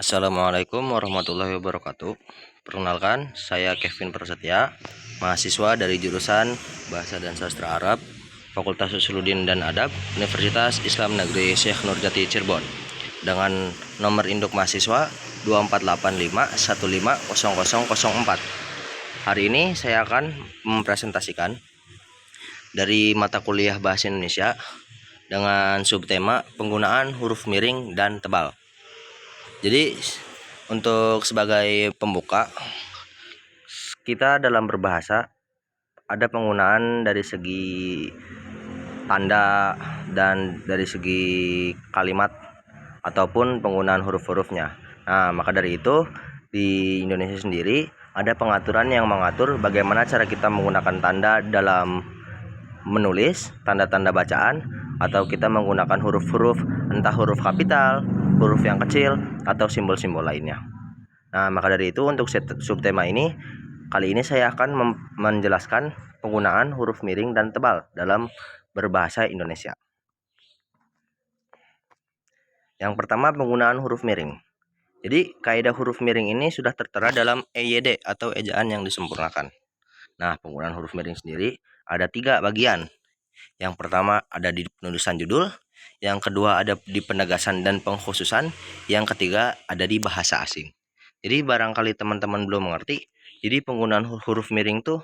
Assalamualaikum warahmatullahi wabarakatuh. Perkenalkan, saya Kevin Prasetya, mahasiswa dari jurusan Bahasa dan Sastra Arab, Fakultas Usuluddin dan Adab, Universitas Islam Negeri Syekh Nurjati Cirebon, dengan nomor induk mahasiswa 2485150004. Hari ini saya akan mempresentasikan dari mata kuliah Bahasa Indonesia dengan subtema penggunaan huruf miring dan tebal. Jadi untuk sebagai pembuka, kita dalam berbahasa ada penggunaan dari segi tanda dan dari segi kalimat ataupun penggunaan huruf-hurufnya. Nah, maka dari itu di Indonesia sendiri ada pengaturan yang mengatur bagaimana cara kita menggunakan tanda dalam menulis, tanda-tanda bacaan, atau kita menggunakan huruf-huruf, entah huruf kapital, huruf yang kecil, atau simbol-simbol lainnya. Nah, maka dari itu untuk subtema ini, kali ini saya akan menjelaskan penggunaan huruf miring dan tebal dalam berbahasa Indonesia. Yang pertama, penggunaan huruf miring. Jadi, kaidah huruf miring ini sudah tertera dalam EYD atau ejaan yang disempurnakan. Nah, penggunaan huruf miring sendiri ada 3 bagian. Yang pertama ada di penulisan judul, yang kedua ada di penegasan dan pengkhususan, yang ketiga ada di bahasa asing. Jadi barangkali teman-teman belum mengerti, jadi penggunaan huruf miring tuh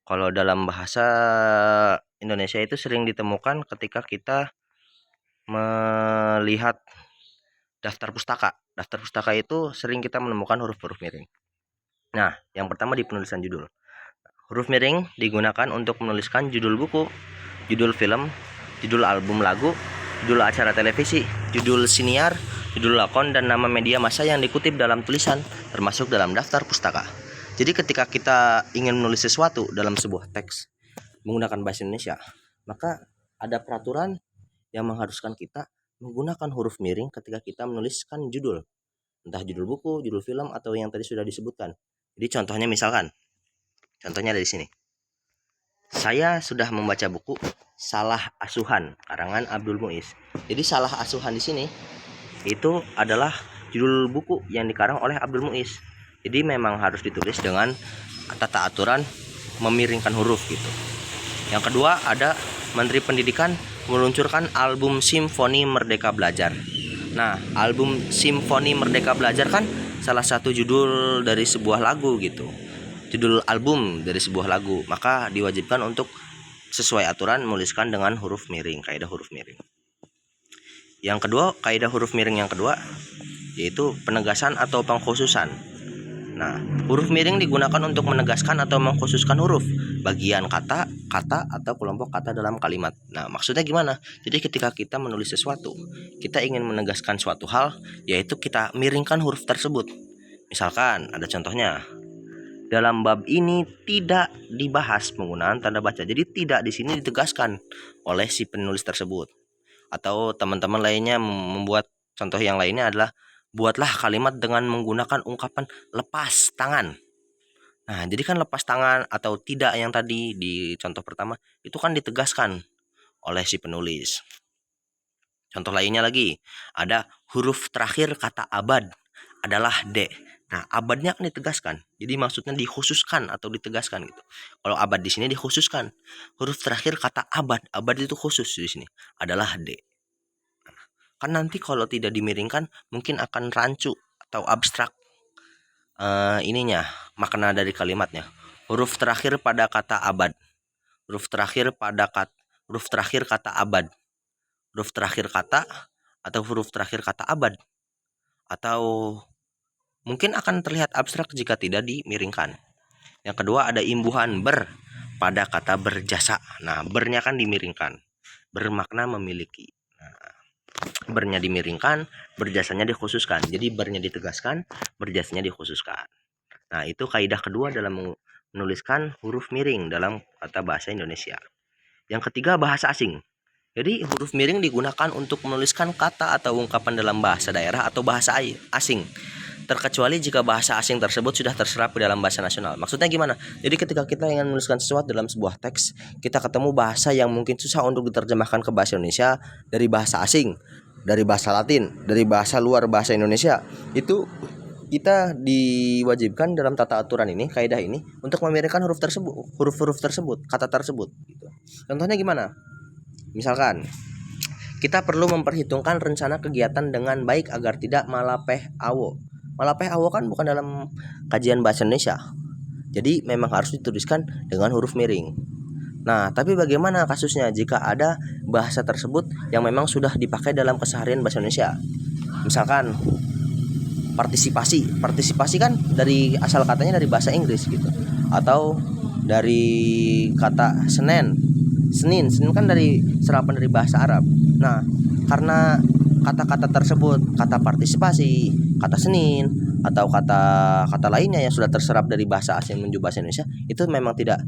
kalau dalam bahasa Indonesia itu sering ditemukan ketika kita melihat daftar pustaka. Daftar pustaka itu sering kita menemukan huruf-huruf miring. Nah, yang pertama di penulisan judul. Huruf miring digunakan untuk menuliskan judul buku, judul film, judul album lagu, judul acara televisi, judul siniar, judul lakon, dan nama media massa yang dikutip dalam tulisan, termasuk dalam daftar pustaka. Jadi ketika kita ingin menulis sesuatu dalam sebuah teks menggunakan bahasa Indonesia, maka ada peraturan yang mengharuskan kita menggunakan huruf miring ketika kita menuliskan judul, entah judul buku, judul film, atau yang tadi sudah disebutkan. Jadi contohnya misalkan, contohnya dari sini. Saya sudah membaca buku Salah Asuhan karangan Abdul Muiz. Jadi Salah Asuhan di sini itu adalah judul buku yang dikarang oleh Abdul Muiz. Jadi memang harus ditulis dengan tata aturan memiringkan huruf gitu. Yang kedua ada Menteri Pendidikan meluncurkan album Simfoni Merdeka Belajar. Nah, album Simfoni Merdeka Belajar kan salah satu judul dari sebuah lagu gitu. Judul album dari sebuah lagu, maka diwajibkan untuk sesuai aturan menuliskan dengan huruf miring, kaidah huruf miring. Yang kedua, kaidah huruf miring yang kedua yaitu penegasan atau pengkhususan. Nah, huruf miring digunakan untuk menegaskan atau mengkhususkan huruf, bagian kata, atau kelompok kata dalam kalimat. Nah, maksudnya gimana? Jadi ketika kita menulis sesuatu, kita ingin menegaskan suatu hal, yaitu kita miringkan huruf tersebut. Misalkan, ada contohnya. Dalam bab ini tidak dibahas penggunaan tanda baca. Jadi tidak di sini ditegaskan oleh si penulis tersebut. Atau teman-teman lainnya membuat contoh yang lainnya adalah buatlah kalimat dengan menggunakan ungkapan lepas tangan. Nah, jadi kan lepas tangan atau tidak yang tadi di contoh pertama itu kan ditegaskan oleh si penulis. Contoh lainnya lagi, ada huruf terakhir kata abad adalah D. Nah, abadnya kan ditegaskan. Jadi maksudnya dikhususkan atau ditegaskan gitu. Kalau abad di sini dikhususkan. Huruf terakhir kata abad itu khusus di sini adalah D. Kan nanti kalau tidak dimiringkan mungkin akan rancu atau abstrak ininya, makna dari kalimatnya. Huruf terakhir pada kata abad. Huruf terakhir kata abad. Huruf terakhir kata atau huruf terakhir kata abad. Atau mungkin akan terlihat abstrak jika tidak dimiringkan. Yang kedua ada imbuhan ber pada kata berjasa. Nah, bernya kan dimiringkan. Bermakna memiliki. Nah, bernya dimiringkan, berjasanya dikhususkan. Jadi bernya ditegaskan, berjasanya dikhususkan. Nah, itu kaidah kedua dalam menuliskan huruf miring dalam kata bahasa Indonesia. Yang ketiga bahasa asing. Jadi huruf miring digunakan untuk menuliskan kata atau ungkapan dalam bahasa daerah atau bahasa asing, terkecuali jika bahasa asing tersebut sudah terserap di dalam bahasa nasional. Maksudnya gimana? Jadi ketika kita ingin menuliskan sesuatu dalam sebuah teks, kita ketemu bahasa yang mungkin susah untuk diterjemahkan ke bahasa Indonesia dari bahasa asing. dari bahasa Latin, dari bahasa luar bahasa Indonesia, itu kita diwajibkan dalam tata aturan ini, kaidah ini, untuk memiringkan huruf-huruf tersebut, kata tersebut gitu. Contohnya gimana? Misalkan kita perlu memperhitungkan rencana kegiatan dengan baik agar tidak malapeh awo. Malapeh awo kan bukan dalam kajian bahasa Indonesia. Jadi memang harus dituliskan dengan huruf miring. Nah, tapi bagaimana kasusnya jika ada bahasa tersebut yang memang sudah dipakai dalam keseharian bahasa Indonesia? Misalkan partisipasi. Partisipasi kan dari asal katanya dari bahasa Inggris gitu. Atau dari kata Senin kan dari serapan dari bahasa Arab. Nah, karena kata-kata tersebut, kata partisipasi, kata Senin, atau kata-kata lainnya yang sudah terserap dari bahasa asing menuju bahasa Indonesia, itu memang tidak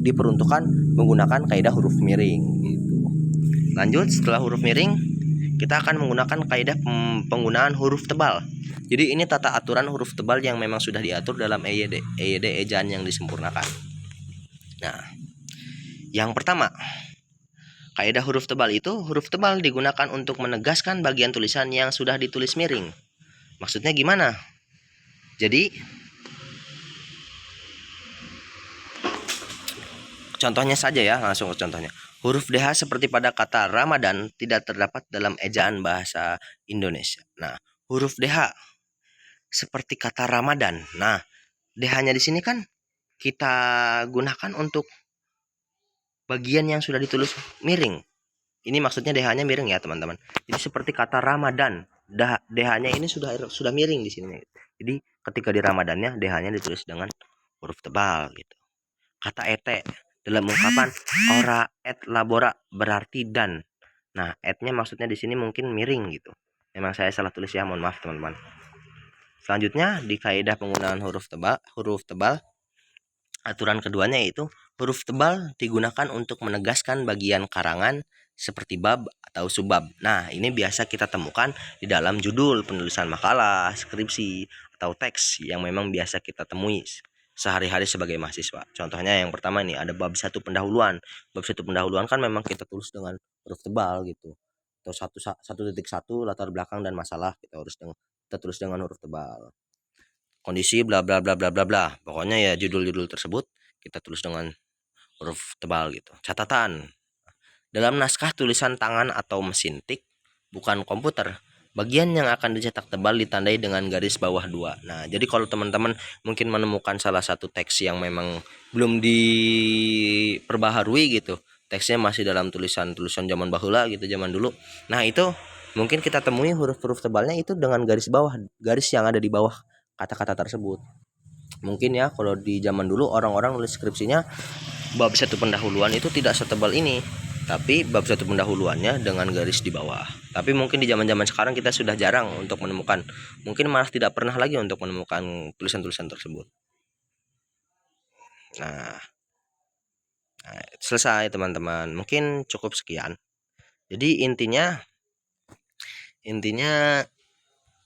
diperuntukkan menggunakan kaidah huruf miring gitu. Lanjut, setelah huruf miring, kita akan menggunakan kaidah penggunaan huruf tebal. Jadi ini tata aturan huruf tebal yang memang sudah diatur dalam EYD ejaan yang disempurnakan. Nah, yang pertama, kaidah huruf tebal itu, huruf tebal digunakan untuk menegaskan bagian tulisan yang sudah ditulis miring. Maksudnya gimana? Jadi, contohnya saja ya, langsung ke contohnya. Huruf DH seperti pada kata Ramadan tidak terdapat dalam ejaan bahasa Indonesia. Nah, huruf DH seperti kata Ramadan. Nah, DH-nya di sini kan kita gunakan untuk bagian yang sudah ditulis miring. Ini maksudnya DH-nya miring ya, teman-teman. Jadi seperti kata Ramadan, DH-nya ini sudah miring di sini. Jadi ketika di Ramadannya DH-nya ditulis dengan huruf tebal gitu. Kata ete dalam ungkapan ora et labora berarti dan. Nah, et-nya maksudnya di sini mungkin miring gitu. Memang saya salah tulis ya, mohon maaf teman-teman. Selanjutnya di kaidah penggunaan huruf tebal, aturan keduanya yaitu huruf tebal digunakan untuk menegaskan bagian karangan seperti bab atau subbab. Nah, ini biasa kita temukan di dalam judul penulisan makalah, skripsi, atau teks yang memang biasa kita temui sehari-hari sebagai mahasiswa. Contohnya yang pertama nih, ada bab 1 pendahuluan. Bab 1 pendahuluan kan memang kita tulis dengan huruf tebal gitu. Atau 1.1 latar belakang dan masalah kita tulis dengan huruf tebal. Kondisi bla bla bla bla bla bla. Pokoknya ya judul-judul tersebut kita tulis dengan huruf tebal gitu. Catatan. Dalam naskah tulisan tangan atau mesin tik, bukan komputer, bagian yang akan dicetak tebal ditandai dengan garis bawah 2. Nah, jadi kalau teman-teman mungkin menemukan salah satu teks yang memang belum diperbaharui gitu, teksnya masih dalam tulisan zaman bahula gitu, zaman dulu. Nah, itu mungkin kita temui huruf-huruf tebalnya itu dengan garis bawah, garis yang ada di bawah kata-kata tersebut. Mungkin ya kalau di zaman dulu orang-orang nulis skripsinya bab 1 pendahuluan itu tidak setebal ini, tapi bab 1 pendahuluannya dengan garis di bawah. Tapi mungkin di zaman-zaman sekarang kita sudah jarang untuk menemukan, mungkin malah tidak pernah lagi untuk menemukan tulisan-tulisan tersebut. Nah, selesai teman-teman, mungkin cukup sekian. Jadi intinya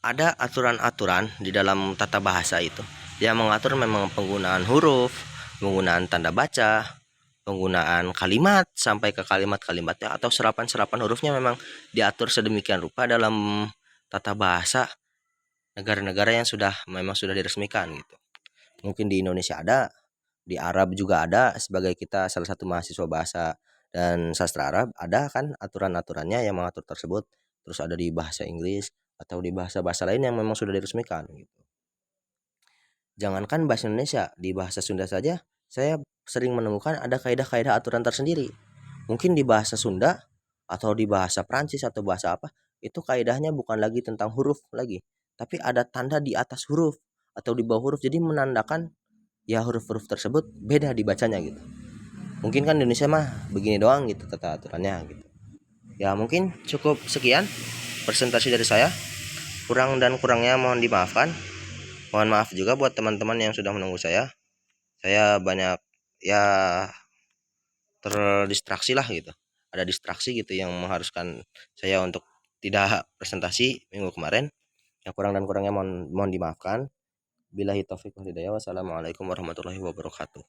ada aturan-aturan di dalam tata bahasa itu yang mengatur memang penggunaan huruf, penggunaan tanda baca, penggunaan kalimat sampai ke kalimat-kalimatnya atau serapan-serapan hurufnya memang diatur sedemikian rupa dalam tata bahasa negara-negara yang memang sudah diresmikan gitu. Mungkin di Indonesia ada, di Arab juga ada, sebagai kita salah satu mahasiswa bahasa dan sastra Arab, ada kan aturan-aturannya yang mengatur tersebut. Terus ada di bahasa Inggris atau di bahasa-bahasa lain yang memang sudah diresmikan gitu. Jangankan bahasa Indonesia, di bahasa Sunda saja saya sering menemukan ada kaidah-kaidah aturan tersendiri. Mungkin di bahasa Sunda atau di bahasa Prancis atau bahasa apa, itu kaidahnya bukan lagi tentang huruf lagi, tapi ada tanda di atas huruf atau di bawah huruf, jadi menandakan ya huruf-huruf tersebut beda dibacanya gitu. Mungkin kan di Indonesia mah begini doang gitu tata aturannya gitu. Ya mungkin cukup sekian presentasi dari saya. Kurang dan kurangnya mohon dimaafkan. Mohon maaf juga buat teman-teman yang sudah menunggu saya. Saya banyak ya terdistraksi lah gitu. Ada distraksi gitu yang mengharuskan saya untuk tidak presentasi minggu kemarin. Yang kurang dan kurangnya mohon dimaafkan. Billahi taufiq wal hidayah. Wassalamualaikum warahmatullahi wabarakatuh.